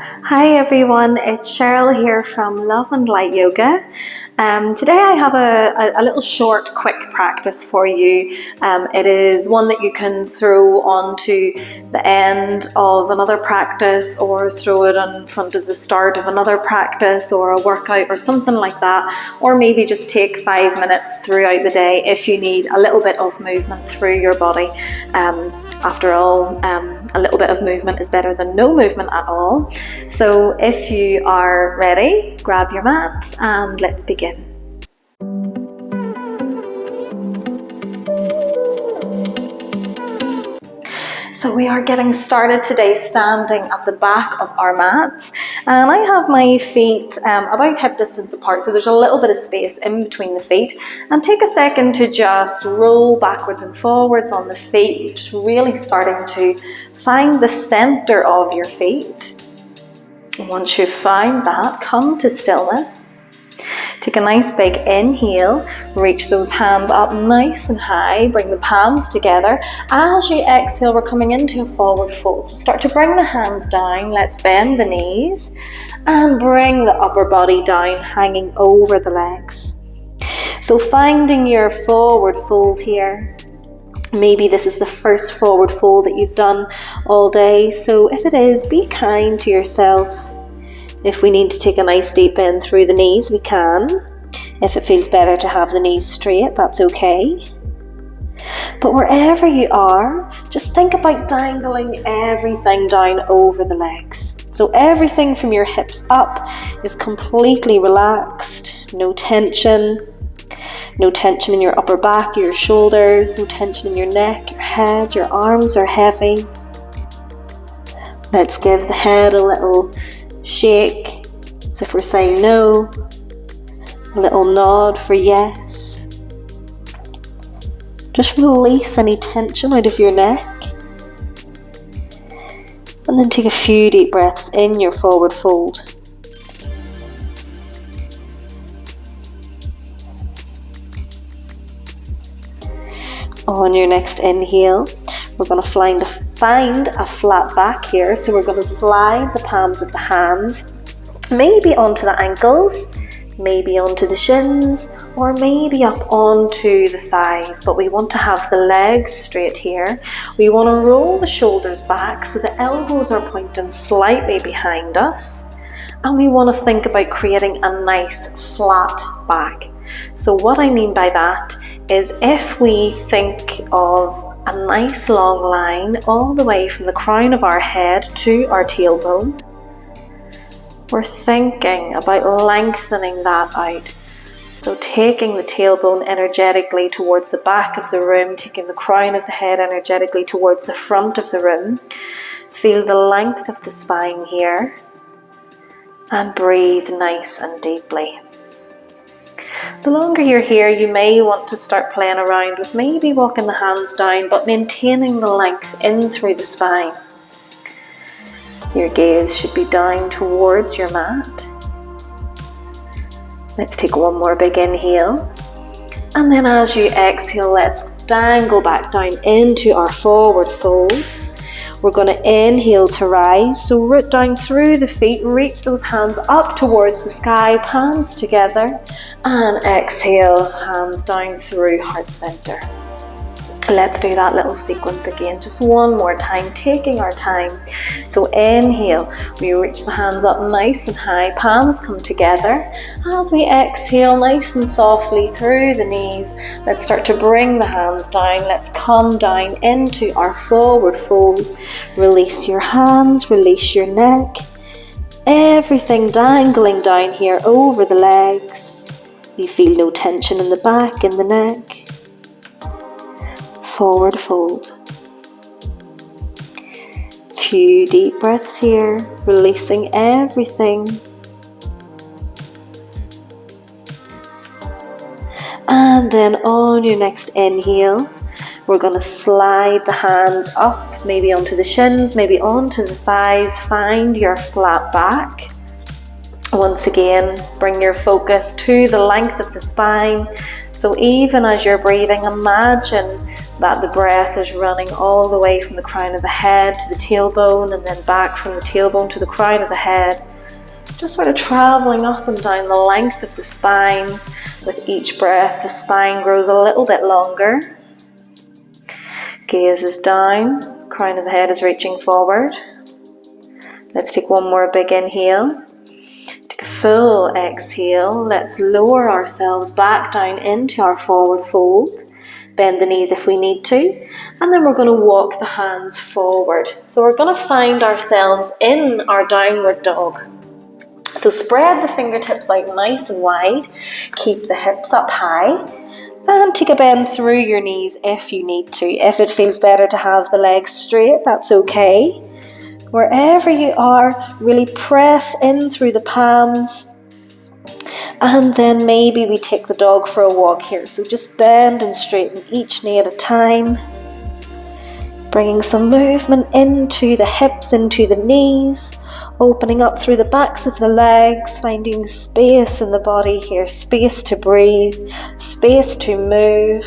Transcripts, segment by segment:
Hi everyone, it's Cheryl here from Love and Light Yoga. Today I have a little short, quick practice for you. It is one that you can throw onto the end of another practice or throw it in front of the start of another practice or a workout or something like that, or maybe just take 5 minutes throughout the day if you need a little bit of movement through your body. After all, a little bit of movement is better than no movement at all. So if you are ready, grab your mat and let's begin. So we are getting started today standing at the back of our mats, and I have my feet about hip distance apart, so there's a little bit of space in between the feet. And take a second to just roll backwards and forwards on the feet, just really starting to find the center of your feet. And once you find that, come to stillness. Take a nice big inhale, reach those hands up nice and high, bring the palms together. As you exhale, we're coming into a forward fold. So start to bring the hands down, let's bend the knees and bring the upper body down, hanging over the legs. So finding your forward fold here. Maybe this is the first forward fold that you've done all day, so if it is, be kind to yourself. If we need to take a nice deep in through the knees, we can. If it feels better to have the knees straight, that's okay. But wherever you are, just think about dangling everything down over the legs. So everything from your hips up is completely relaxed, no tension. No tension in your upper back, your shoulders, no tension in your neck, your head, your arms are heavy. Let's give the head a little shake as if we're saying no, a little nod for yes. Just release any tension out of your neck. And then take a few deep breaths in your forward fold. On your next inhale, we're going to find a flat back here. So we're going to slide the palms of the hands, maybe onto the ankles, maybe onto the shins, or maybe up onto the thighs. But we want to have the legs straight here. We want to roll the shoulders back so the elbows are pointing slightly behind us. And we want to think about creating a nice flat back. So what I mean by that is if we think of a nice long line all the way from the crown of our head to our tailbone, we're thinking about lengthening that out. So taking the tailbone energetically towards the back of the room, taking the crown of the head energetically towards the front of the room. Feel the length of the spine here and breathe nice and deeply. The longer you're here, you may want to start playing around with maybe walking the hands down, but maintaining the length in through the spine. Your gaze should be down towards your mat. Let's take one more big inhale. And then as you exhale, let's dangle back down into our forward fold. We're going to inhale to rise, so root down through the feet, reach those hands up towards the sky, palms together, and exhale, hands down through heart center. Let's do that little sequence again, just one more time, taking our time. So inhale, we reach the hands up nice and high, palms come together. As we exhale nice and softly through the knees, let's start to bring the hands down. Let's come down into our forward fold. Release your hands, release your neck. Everything dangling down here over the legs. You feel no tension in the back, in the neck. Forward fold. Few deep breaths here, releasing everything. And then on your next inhale, we're going to slide the hands up, maybe onto the shins, maybe onto the thighs. Find your flat back. Once again, bring your focus to the length of the spine. So even as you're breathing, imagine that the breath is running all the way from the crown of the head to the tailbone, and then back from the tailbone to the crown of the head. Just sort of traveling up and down the length of the spine. With each breath, the spine grows a little bit longer. Gaze is down, crown of the head is reaching forward. Let's take one more big inhale. Take a full exhale. Let's lower ourselves back down into our forward fold. Bend the knees if we need to. And then we're going to walk the hands forward. So we're going to find ourselves in our downward dog. So spread the fingertips out nice and wide. Keep the hips up high. And take a bend through your knees if you need to. If it feels better to have the legs straight, that's okay. Wherever you are, really press in through the palms. And then maybe we take the dog for a walk here. So just bend and straighten each knee at a time. Bringing some movement into the hips, into the knees. Opening up through the backs of the legs, finding space in the body here. Space to breathe, space to move.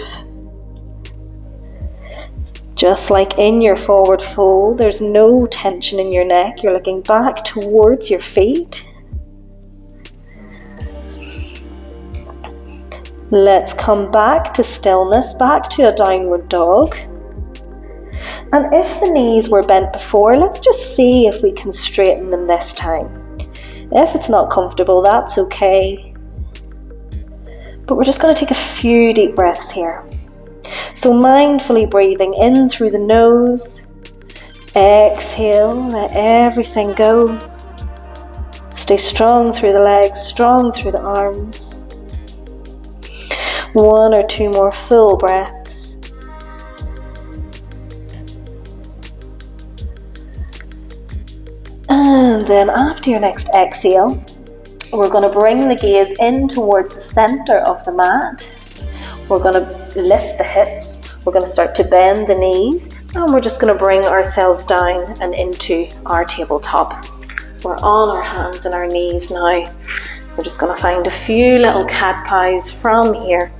Just like in your forward fold, there's no tension in your neck. You're looking back towards your feet. Let's come back to stillness, back to a downward dog. And if the knees were bent before, let's just see if we can straighten them this time. If it's not comfortable, that's okay. But we're just going to take a few deep breaths here. So mindfully breathing in through the nose. Exhale, let everything go. Stay strong through the legs, strong through the arms. 1 or 2 more full breaths. And then after your next exhale, we're going to bring the gaze in towards the center of the mat. We're going to lift the hips. We're going to start to bend the knees. And we're just going to bring ourselves down and into our tabletop. We're on our hands and our knees now. We're just going to find a few little cat-cows from here.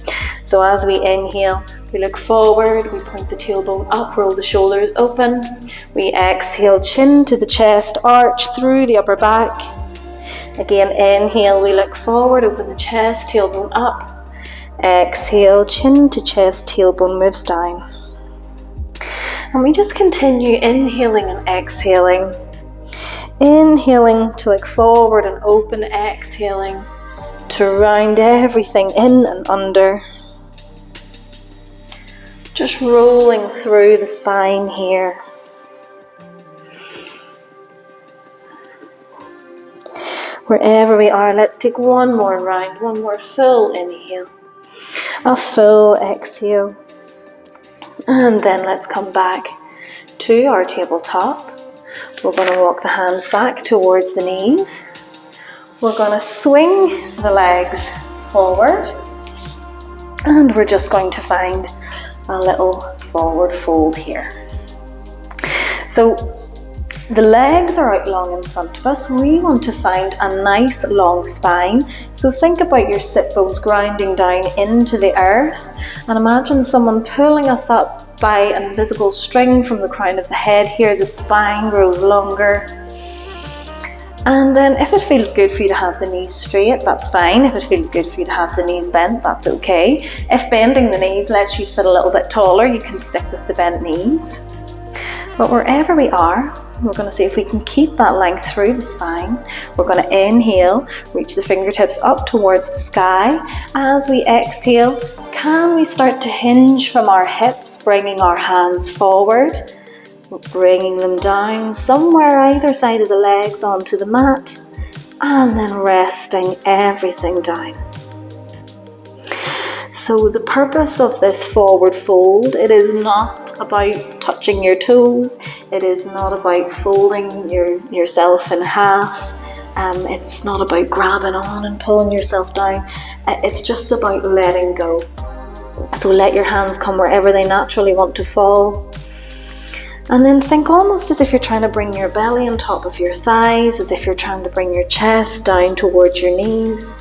So as we inhale, we look forward, we point the tailbone up, roll the shoulders open. We exhale, chin to the chest, arch through the upper back. Again, inhale, we look forward, open the chest, tailbone up. Exhale, chin to chest, tailbone moves down. And we just continue inhaling and exhaling. Inhaling to look forward and open, exhaling to round everything in and under. Just rolling through the spine here. Wherever we are, let's take one more round, one more full inhale, a full exhale. And then let's come back to our tabletop. We're going to walk the hands back towards the knees. We're going to swing the legs forward. And we're just going to find a little forward fold here. So the legs are out long in front of us. We want to find a nice long spine. So think about your sit bones grounding down into the earth. And imagine someone pulling us up by an invisible string from the crown of the head here. The spine grows longer. And then if it feels good for you to have the knees straight, that's fine. If it feels good for you to have the knees bent, that's okay. If bending the knees lets you sit a little bit taller, you can stick with the bent knees. But wherever we are, we're going to see if we can keep that length through the spine. We're going to inhale, reach the fingertips up towards the sky. As we exhale, can we start to hinge from our hips, bringing our hands forward, bringing them down somewhere either side of the legs onto the mat, and then resting everything down. So the purpose of this forward fold, it is not about touching your toes. It is not about folding yourself in half. It's not about grabbing on and pulling yourself down. It's just about letting go. So let your hands come wherever they naturally want to fall. And then think almost as if you're trying to bring your belly on top of your thighs, as if you're trying to bring your chest down towards your knees.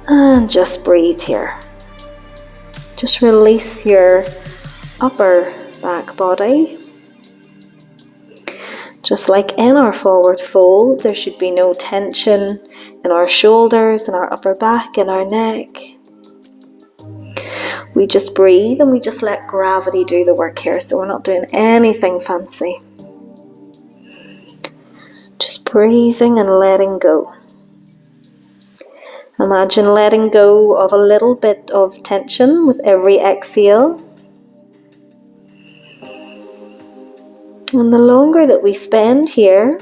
And just breathe here. Just release your upper back body. Just like in our forward fold, there should be no tension in our shoulders, in our upper back, in our neck. We just breathe and we just let gravity do the work here, so we're not doing anything fancy. Just breathing and letting go. Imagine letting go of a little bit of tension with every exhale. And the longer that we spend here,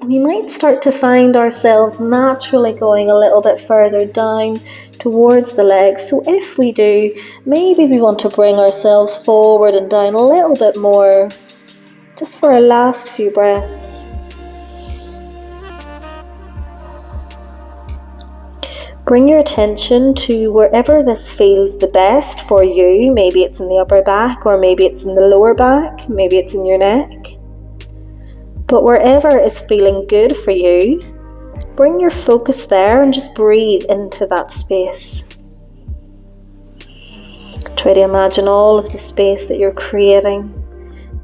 we might start to find ourselves naturally going a little bit further down towards the legs. So if we do, maybe we want to bring ourselves forward and down a little bit more, just for our last few breaths. Bring your attention to wherever this feels the best for you. Maybe it's in the upper back, or maybe it's in the lower back, maybe it's in your neck. But wherever is feeling good for you, bring your focus there and just breathe into that space. Try to imagine all of the space that you're creating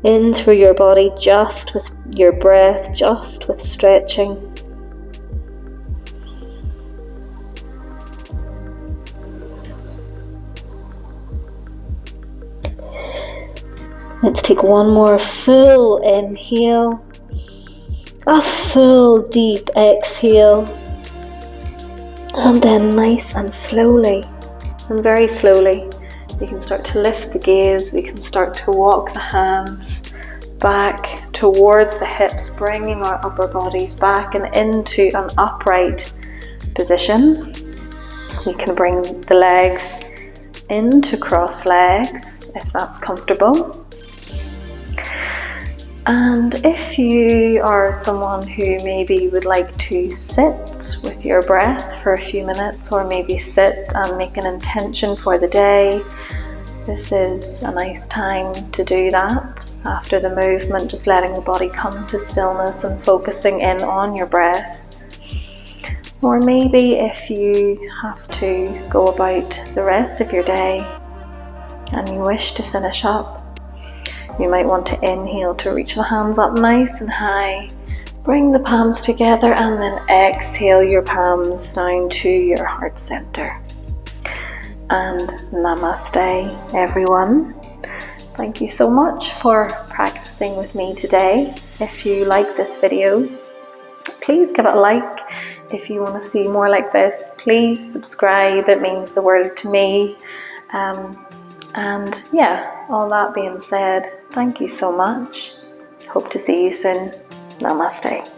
in through your body, just with your breath, just with stretching. Let's take one more full inhale. A full deep exhale, and then nice and slowly, and very slowly, we can start to lift the gaze. We can start to walk the hands back towards the hips, bringing our upper bodies back and into an upright position. We can bring the legs into cross legs if that's comfortable. And if you are someone who maybe would like to sit with your breath for a few minutes, or maybe sit and make an intention for the day, this is a nice time to do that. After the movement, just letting the body come to stillness and focusing in on your breath. Or maybe if you have to go about the rest of your day and you wish to finish up, you might want to inhale to reach the hands up nice and high. Bring the palms together and then exhale your palms down to your heart center. And namaste, everyone. Thank you so much for practicing with me today. If you like this video, please give it a like. If you want to see more like this, please subscribe. It means the world to me. And yeah, all that being said, thank you so much. Hope to see you soon. Namaste.